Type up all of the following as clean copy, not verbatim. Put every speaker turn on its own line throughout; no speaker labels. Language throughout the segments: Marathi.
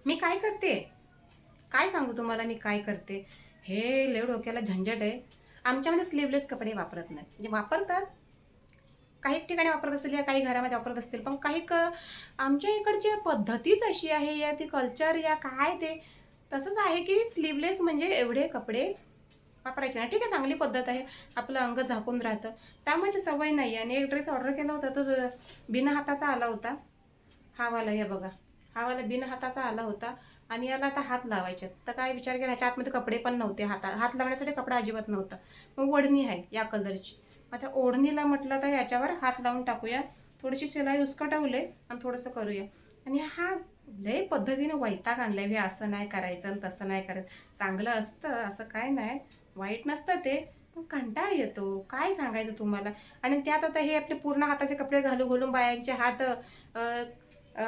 मी काय करते, काय सांगू तुम्हाला मी काय करते. हे लय डोक्याला झंझट आहे. आमच्यामध्ये स्लीवलेस कपडे वापरत नाही, म्हणजे वापरतात, काही ठिकाणी वापरत असतील या काही घरामध्ये वापरत असतील, पण आमच्या इकडची पद्धतीच अशी आहे, या ती कल्चर या काय ते तसंच आहे की स्लीवलेस म्हणजे एवढे कपडे वापरायचे नाही. ठीक आहे, चांगली पद्धत आहे, आपलं अंग झाकून राहतं, त्यामुळे ती सवय नाही आहे. आणि एक ड्रेस ऑर्डर केला होता, तो बिना हाताचा आला होता. हा वाला हे बघा, हा वाला बिन हाताचा आला होता. आणि याला आता हात लावायचे, तर काय विचार केला, ह्याच्या आतमध्ये कपडे पण नव्हते, हात लावण्यासाठी कपडा अजिबात नव्हता. मग ओढणी आहे या कलरची. आता ओढणीला म्हटलं तर याच्यावर हात लावून टाकूया, थोडीशी शिलाई उसकटवले आणि थोडंसं करूया. आणि हा लय पद्धतीने वैताग आणलाय, हे असं नाही करायचं आणि तसं नाही करायचं. चांगलं असतं असं काय नाही, वाईट नसतं ते, पण कंटाळा येतो, काय सांगायचं तुम्हाला. आणि त्यात आता हे आपले पूर्ण हाताचे कपडे घालून घालून बायांचे हात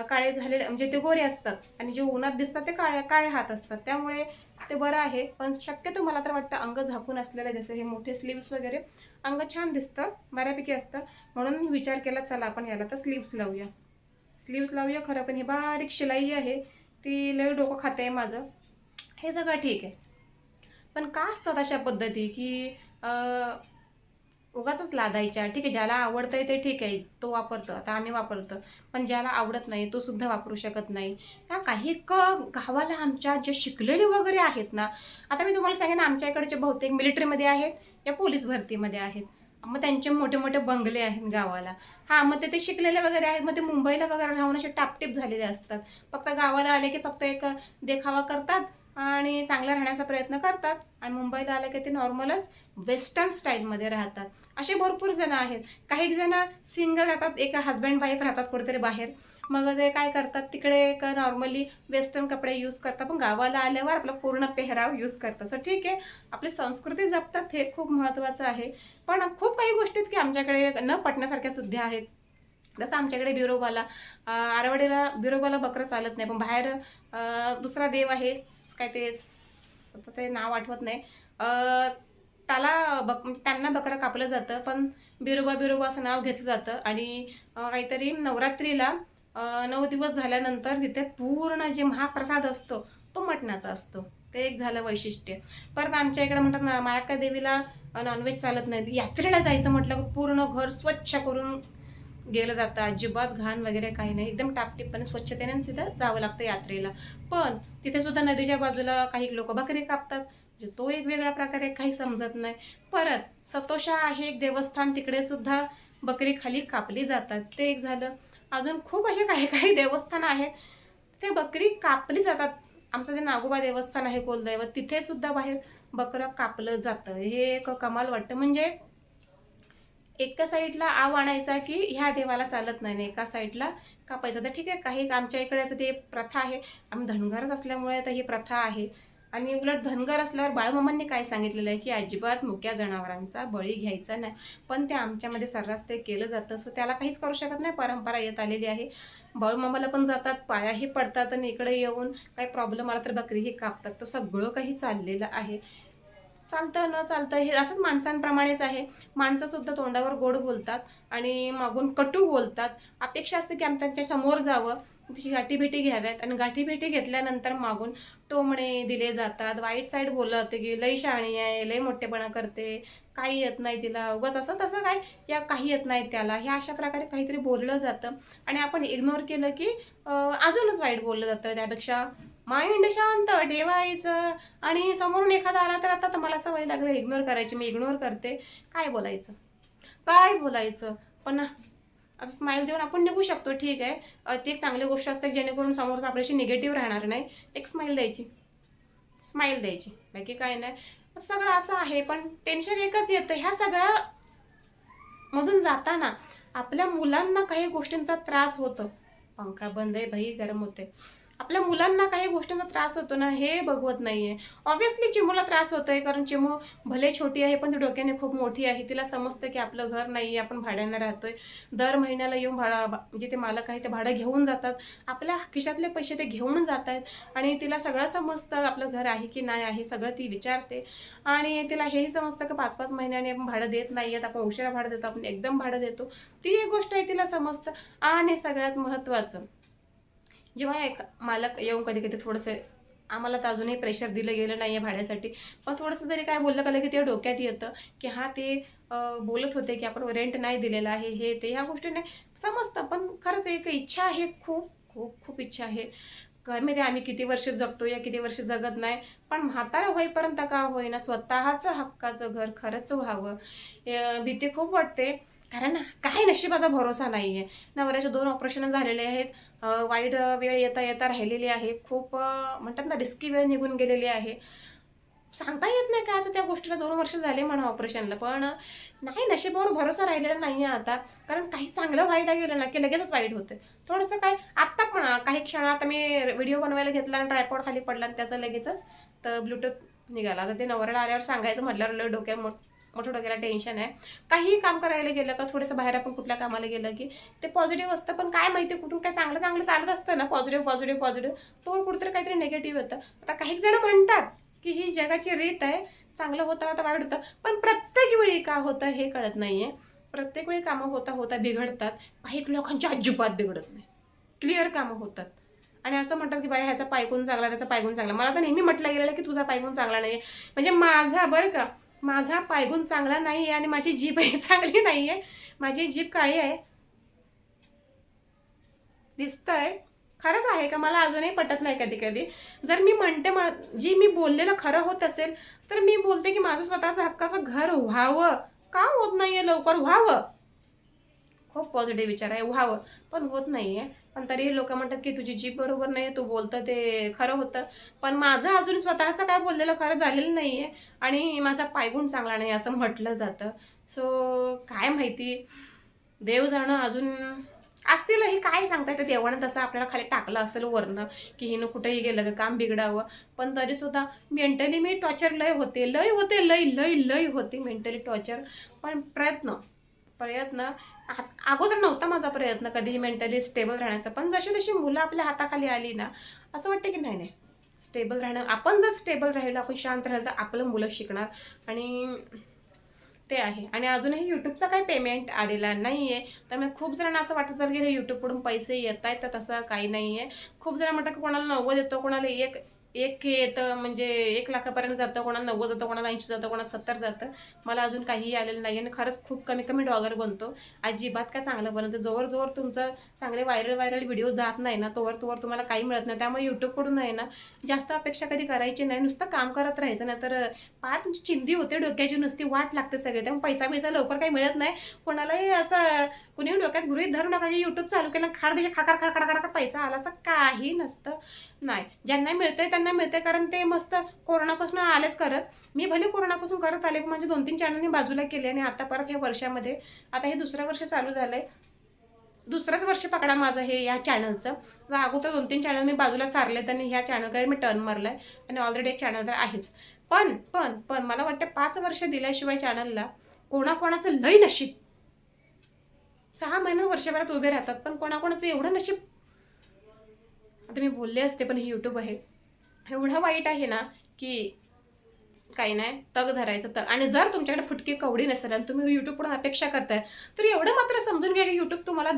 काळे झालेले, म्हणजे ते गोरे असतात आणि जे उन्हात दिसतात ते काळे काळे हात असतात, त्यामुळे ते बरं आहे. पण शक्यतो मला तर वाटतं अंग झाकून असलेलं, जसं हे मोठे स्लीव्स वगैरे, अंग छान दिसतं, बऱ्यापैकी असतं. म्हणून विचार केला, चला आपण याला तर स्लीव्स लावूया. स्लीव्स लावूया खरं, पण ही बारीक शिलाई आहे, ती लय डोकं खाते आहे माझं. हे सगळं ठीक आहे, पण का असतात अशा पद्धती की उगाचच लादायच्या. ठीक आहे, ज्याला आवडतंय ते ठीक आहे, तो वापरतो, आता आम्ही वापरतो. पण ज्याला आवडत नाही तो सुद्धा वापरू शकत नाही. ह्या काही गावाला आमच्या जे शिकलेले वगैरे आहेत ना, आता मी तुम्हाला सांगेन, आमच्या इकडचे बहुतेक मिलिटरीमध्ये आहेत या पोलीस भरतीमध्ये आहेत. मग त्यांचे मोठे मोठे बंगले आहेत गावाला. हां, मग ते शिकलेले वगैरे आहेत, मग ते मुंबईला वगैरे राहून असे टापटीप झालेले असतात. फक्त गावाला आले की फक्त एक देखावा करतात आणि चांगलं राहण्याचा प्रयत्न करतात, आणि मुंबईला आलं की ते नॉर्मलच वेस्टर्न स्टाईलमध्ये राहतात. असे भरपूर जण आहेत. काही जण सिंगल राहतात, एक हजबंड वाईफ राहतात कुठेतरी बाहेर. मग ते काय करतात, तिकडे एक नॉर्मली वेस्टर्न कपडे यूज करतात, पण गावाला आल्यावर आपला पूर्ण पेहराव यूज करतात. सो ठीक आहे, आपली संस्कृती जपतात, हे खूप महत्त्वाचं आहे. पण खूप काही गोष्टी आहेत की आमच्याकडे न पटण्यासारख्या सुद्धा आहेत. जसं आमच्याकडे बिरोबाला, आरवडीला बिरोबाला बकरं चालत नाही, पण बाहेर दुसरा देव आहे, काय ते आता ते नाव आठवत नाही, म्हणजे त्यांना बकरं कापलं जातं, पण बिरोबा बिरोबा असं नाव घेतलं जातं. आणि काहीतरी नवरात्रीला 9 दिवस झाल्यानंतर तिथे पूर्ण जे महाप्रसाद असतो तो मटणाचा असतो. ते एक झालं वैशिष्ट्य. परत आमच्या इकडे म्हणतात ना, मायाक्का देवीला नॉनव्हेज चालत नाही. यात्रेला जायचं म्हटलं की पूर्ण घर स्वच्छ करून गेलं जातं, अजिबात घाण वगैरे काही नाही, एकदम टापटीपणे स्वच्छतेने तिथं जावं लागतं यात्रेला. पण तिथे सुद्धा नदीच्या बाजूला काही लोक बकरी कापतात, म्हणजे तो एक वेगळा प्रकार आहे, काही समजत नाही. परत सतोषा आहे एक देवस्थान, तिकडे सुद्धा बकरी खाली कापली जातात, ते एक झालं. अजून खूप असे काही काही देवस्थान आहेत, ते बकरी कापली जातात. आमचं जे नागोबा देवस्थान आहे कुलदैवत, तिथे सुद्धा बाहेर बकरं कापलं जातं. हे एक कमाल वाटतं. म्हणजे एका साईडला आव आणायचा की ह्या देवाला चालत नाही, एका साईडला कापायचं. तर ठीक आहे, काही आमच्या इकडे आता ते प्रथा आहे, आम्ही धनगरच असल्यामुळे आता ही प्रथा आहे. आणि उलट धनगर असल्यावर बाळूमामांनी काय सांगितलेलं आहे की अजिबात मुक्या जनावरांचा बळी घ्यायचा नाही, पण ते आमच्यामध्ये सर्रास ते केलं जातं. सो त्याला काहीच करू शकत नाही, परंपरा येत आलेली आहे. बाळूमामाला पण जातात, पायाही पडतात, आणि इकडे येऊन काही प्रॉब्लेम आला तर बकरीही कापतात. तर सगळं काही चाललेलं आहे. चालतं न चालतं हे असंच माणसांप्रमाणेच आहे. माणसं सुद्धा तोंडावर गोड बोलतात आणि मागून कटू बोलतात. अपेक्षा असते की आम्ही त्यांच्या समोर जावं, तिची गाठीभेटी घ्याव्यात, आणि गाठीभेटी घेतल्यानंतर मागून टोमणे दिले जातात, वाईट साईड बोललं जातं की लई शहाणी आहे, लई मोठेपणा करते, काही येत नाही तिला, उगाच असं तसं काय, या काही येत नाही त्याला, ह्या अशा प्रकारे काहीतरी बोललं जातं. आणि आपण इग्नोर केलं की अजूनच वाईट बोललं जातं. त्यापेक्षा माइंड शांत ठेवायचं, आणि समोरून एखादा आला तर आता मला सवय लागली इग्नोर करायची, मी इग्नोर करते. काय बोलायचं, काय बोलायचं. पण असं स्माईल देऊन आपण निघू शकतो, ठीक आहे. ती एक चांगली गोष्ट असते जेणेकरून समोरचा आपल्याशी निगेटिव्ह राहणार नाही. एक स्माईल द्यायची, स्माईल द्यायची, बाकी काय नाही. सगळं असं आहे. पण टेन्शन एकच येतं, ह्या सगळ्या मधून जाताना आपल्या मुलांना काही गोष्टींचा त्रास होतो. पंखा बंद आहे भाई, गरम होते. आपल्या मुलांना काही गोष्टींचा त्रास होतो ना, हे बघवत नाहीये. ऑब्व्हियसली चिमूला त्रास होतोय, कारण चिमू भले छोटी आहे पण ती डोक्याने खूप मोठी आहे. तिला समजतं की आपलं घर नाही, आपण भाड्यानं राहतोय. दर महिन्याला येऊन म्हणजे ते मालक आहे ते भाडं घेऊन जातात, आपल्या खिशातले पैसे ते घेऊन जात आहेत. आणि तिला सगळं समजतं, आपलं घर आहे की नाही आहे सगळं ती विचारते. आणि तिला हेही समजतं की 5-5 महिन्याने आपण भाडं देत नाही आहेत, आपण उशिरा भाडं देतो, आपण एकदम भाडं देतो. ती एक गोष्ट आहे तिला समजतं. आणि सगळ्यात महत्त्वाचं, जेव्हा एक मालक येऊन कधी कधी थोडंसं, आम्हाला तर अजूनही प्रेशर दिलं गेलं नाही आहे भाड्यासाठी, पण थोडंसं जरी काय बोललं का की ते डोक्यात येतं की हां ते बोलत होते की आपण रेंट नाही दिलेलं आहे, हे ते ह्या गोष्टी नाही समजतं. पण खरंच एक इच्छा आहे, खूप खूप खूप इच्छा आहे. काय माहिती आम्ही किती वर्ष जगतो या किती वर्ष जगत नाही, पण म्हातारं होईपर्यंत का होईना स्वतःचं हक्काचं घर खरंच व्हावं. भीती खूप वाटते, कारण काही नशिबाचा भरोसा नाही आहे. नवऱ्याचे 2 ऑपरेशन झालेले आहेत. वाईट वेळ येता येता राहिलेली आहे. खूप म्हणतात ना रिस्की वेळ निघून गेलेली आहे. सांगता येत नाही का आता त्या गोष्टीला 2 वर्ष झाले म्हणा ऑपरेशनला, पण नाही नशिबावर भरोसा राहिलेला नाही आहे आता. कारण काही चांगलं व्हायला गेलं ना की लगेचच वाईट होतं. थोडंसं काय आत्ता पण काही क्षणात मी व्हिडिओ बनवायला घेतला आणि ट्रायपॉड खाली पडला आणि त्याचं लगेचच तर ब्लूटूथ निघाला. तर ते नवऱ्याला आल्यावर सांगायचं म्हटल्यावर लय मोठं डोक्याला टेन्शन आहे. काहीही काम करायला गेलं का थोडंसं बाहेर आपण कुठल्या कामाला गेलं की ते पॉझिटिव्ह असतं, पण काय माहिती कुठून काय चांगलं चांगलं चालत असतं ना पॉझिटिव्ह तो कुठेतरी काहीतरी निगेटिव्ह येतं. आता काही जण म्हणतात की ही जगाची रीत आहे, चांगलं होतं आता वाईट होतं, पण प्रत्येक वेळी का होतं हे कळत नाहीये. प्रत्येक वेळी कामं होता होता बिघडतात. काही लोकांची अजिबात बिघडत नाही, क्लिअर कामं होतात. आणि असं म्हणतात की बाई ह्याचा पायगुण चांगला त्याचा पायगुण चांगला. मला तर नेहमी म्हटलं गेलं की तुझा पायगुण चांगला नाही, म्हणजे माझा बरं का माझा पायगुण चांगला नाही आहे आणि माझी जीभ चांगली नाही आहे. माझी जीभ काळी आहे, दिसतंय. खरंच आहे का मला अजूनही पटत नाही कधी कधी. जर मी म्हणते जी मी बोललेलं खरं होत असेल तर मी बोलते की माझं स्वतःचं हक्काचं घर व्हावं. का होत नाहीये लवकर? व्हावं. खूप पॉझिटिव्ह विचार आहे, व्हावं, पण होत नाहीये. पण तरीही लोक म्हणतात की तुझी जीभ बरोबर नाही, तू बोलतं ते खरं होतं. पण माझं अजून स्वतःचं काय बोललेलं खरं झालेलं नाहीये आणि माझा पायगुण चांगला नाही असं म्हटलं जातं. सो काय माहिती, देव जाणं अजून असतील हे काय सांगता येतं. देवानं तसं आपल्याला खाली टाकलं असेल वरनं की हिनं कुठेही गेलं का काम बिघडावं. पण तरी सुद्धा मेंटली मी टॉर्चर लय होते मेंटली टॉर्चर. पण प्रयत्न प्रयत्न अगोदर नव्हता माझा प्रयत्न कधीही मेंटली स्टेबल राहण्याचा. पण जशी जशी मुलं आपल्या हाताखाली आली ना असं वाटतं की नाही नाही स्टेबल राहणं, आपण जर स्टेबल राहिलो आपण शांत राहिलं तर आपलं मुलं शिकणार. आणि ते आहे. आणि अजूनही यूट्यूबचा काही पेमेंट आलेला नाही आहे. त्यामुळे खूप जणांना असं वाटत असेल की यूट्यूबकडून पैसे येत आहेत, तर तसं काही नाही आहे. खूप जण म्हणतात की कोणाला 90 येतं, कोणाला एक येतं, म्हणजे 1 लाखापर्यंत जातं, कोणाला 90 जातं, कोणाला 80 जातं, कोणाला 70 जातं. मला अजून काहीही आलेलं नाही आहे आणि खरंच खूप कमी कमी डॉलर बनतो. अजिबात काय चांगलं बनतं. जोवर तुमचं चांगले व्हायरल व्हिडिओ जात नाही ना तोवर तुम्हाला काही मिळत नाही. त्यामुळे यूट्यूबकडून आहे ना जास्त अपेक्षा कधी करायची नाही. नुसतं काम करत राहायचं, नाही तर पार तुमची चिंधी होते डोक्याची, नुसती वाट लागते सगळे. त्यामुळे पैसा लवकर काही मिळत नाही. कोणालाही असं कुणीही डोक्यात गृहीत धरू नका की यूट्यूब चालू केलं खाड द्यायचे खाड पैसा आला, असं काही नसतं. नाही, ज्यांना मिळतंय त्यांना मिळतंय, कारण ते मस्त कोरोनापासून आलेत करत. मी भले कोरोनापासून करत आले, पण माझे 2-3 चॅनल मी बाजूला केले आणि आता परत ह्या वर्षामध्ये, आता हे 2रं वर्ष चालू झालंय, 2रंच वर्ष पकडा माझं हे या चॅनलचं. अगोदर 2-3 चॅनल मी बाजूला सारलेत आणि ह्या चॅनलकडे मी टर्न मारलाय आणि ऑलरेडी एक चॅनल तर आहेच. पण मला वाटतं 5 वर्ष दिल्याशिवाय चॅनलला कोणाकोणाचं लय नशीब. 6 महिने वर्षभरात उभे राहतात, पण कोणाकोणाचं एवढं नशीब. आता मी बोलले असते, पण हे यूट्यूब आहे एवढं वाईट आहे ना की काही नाही, तग धरायचं तग. आणि जर तुमच्याकडे फुटकी कवडी नसेल आणि तुम्ही यूट्यूबकडून अपेक्षा करताय तर एवढं मात्र समजून घ्या की यूट्यूब तुम्हाला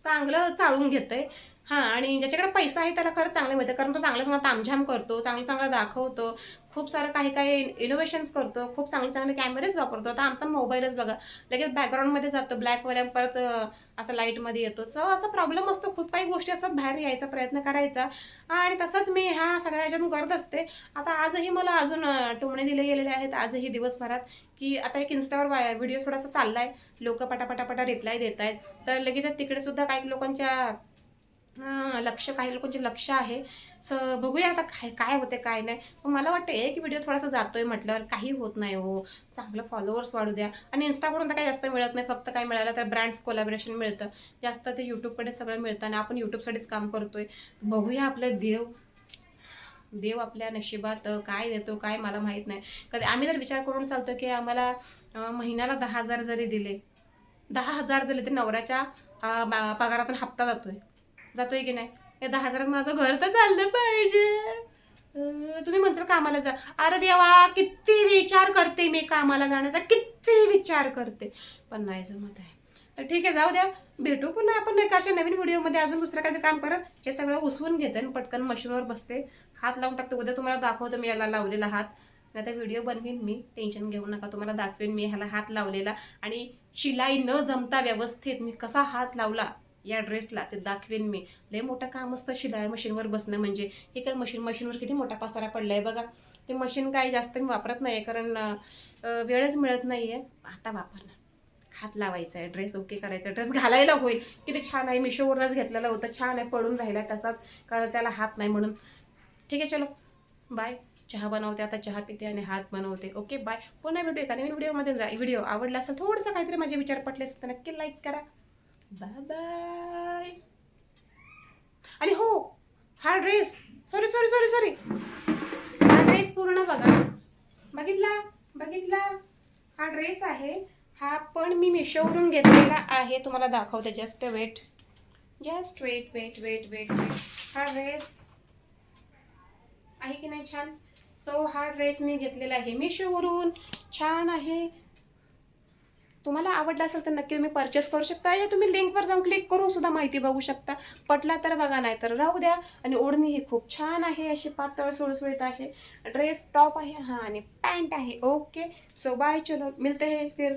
चांगलं चाळून घेतंय. हां, आणि ज्याच्याकडे पैसा आहे त्याला खरंच चांगलं मिळतं, कारण तो चांगलं चांगला तामझाम करतो, चांगलं चांगलं दाखवतो, खूप सारं काही काही इनोव्हेशन्स करतो, खूप चांगले चांगले कॅमेरेच वापरतो. आता आमचा मोबाईलच बघा, लगेच बॅकग्राऊंडमध्ये जातो ब्लॅकवाल्या, परत असं लाईटमध्ये येतो. सो असा प्रॉब्लेम असतो, खूप काही गोष्टी असतात, बाहेर यायचा प्रयत्न करायचा. आणि तसंच मी ह्या सगळ्या ह्याच्यातून करत असते. आता आजही मला अजून टोमणे दिले गेलेले आहेत आजही दिवसभरात, की आता एक इन्स्टावर व्हिडिओ थोडासा चाललाय, लोक पटापटापटा रिप्लाय देत आहेत, तर लगेच तिकडे सुद्धा काही लोकांच्या काही लोकांचे लक्ष आहे. बघूया आता काय काय होते काय नाही. पण मला वाटतं एक व्हिडिओ थोडासा जातोय म्हटल्यावर काही होत नाही हो. चांगलं फॉलोअर्स वाढू द्या. आणि इन्स्टाकडून तर काही जास्त मिळत नाही, फक्त काय मिळालं तर ब्रँड्स कोलॅबोरेशन मिळतं. जास्त ते यूट्यूबकडे सगळं मिळतं आणि आपण यूट्यूबसाठीच काम करतोय. बघूया आपलं देव आपल्या नशिबात काय देतो काय मला माहीत नाही. कधी आम्ही जर विचार करून चालतो की आम्हाला महिन्याला 10,000 जरी दिले, 10,000 दिले, तर नवऱ्याच्या पगारातून हप्ता जातोय की नाही. या 10,000 माझं घर तर चाललं पाहिजे. तुम्ही म्हणता कामाला जा, अरे देवा किती विचार करते मी कामाला जाण्याचा, किती विचार करते, पण नाही जमत आहे. तर ठीक आहे, जाऊ द्या. भेटू पुन्हा आपण एका अशा नवीन व्हिडिओमध्ये अजून दुसरं काहीतरी काम करत. हे सगळं उसवून घेते आणि पटकन मशीनवर बसते, हात लावून टाकते. उद्या तुम्हाला दाखवतो मी याला लावलेला हात. नाही तर व्हिडिओ बनवीन मी, टेन्शन घेऊ नका. तुम्हाला दाखवेन मी ह्याला हात लावलेला आणि शिलाई न जमता व्यवस्थित मी कसा हात लावला या ड्रेसला ते दाखवेन मी. लय मोठं काम असतं शिलाई मशीनवर बसणं म्हणजे. हे काय मशीनवर किती मोठा पसारा पडलाय बघा. ते मशीन काही जास्त मी वापरत नाही कारण वेळच मिळत नाही आहे. आता वापरणार, हात लावायचा आहे, ड्रेस ओके करायचा, ड्रेस घालायला होईल. किती छान आहे, मिशोवरच घेतलेला होता, छान आहे, पडून राहिला तसाच, कारण त्याला हात नाही म्हणून. ठीक आहे, चलो बाय. चहा बनवते आता, चहा पिते आणि हात बनवते. Okay bye. पुन्हा भेटू एका नवीन व्हिडिओमध्ये. व्हिडिओ आवडला असेल, थोडंसं काहीतरी माझे विचार पटले असेल तर नक्की लाईक करा. Bye bye. आणि हो, हा dress, sorry sorry sorry sorry, हा ड्रेस पूर्ण बघा. बघितला, हा ड्रेस आहे. हा पण मी मिशोवरून घेतलेला आहे, तुम्हाला दाखवते. Just weight. हा ड्रेस आहे की नाही छान. सो हा ड्रेस मी घेतलेला आहे मिशोवरून, छान आहे. तुम्हाला आवडला असेल तर नक्की तुम्ही परचेस करू शकता, या तुम्ही लिंकवर जाऊन क्लिक करून सुद्धा माहिती बघू शकता. पटला तर बघा, नाही तर राहू द्या. आणि ओढणी ही खूप छान आहे, अशी पातळ सुळसुळीत आहे. ड्रेस टॉप आहे हा, आणि पॅन्ट आहे. ओके, सो बाय, चलो मिलते हैं फिर.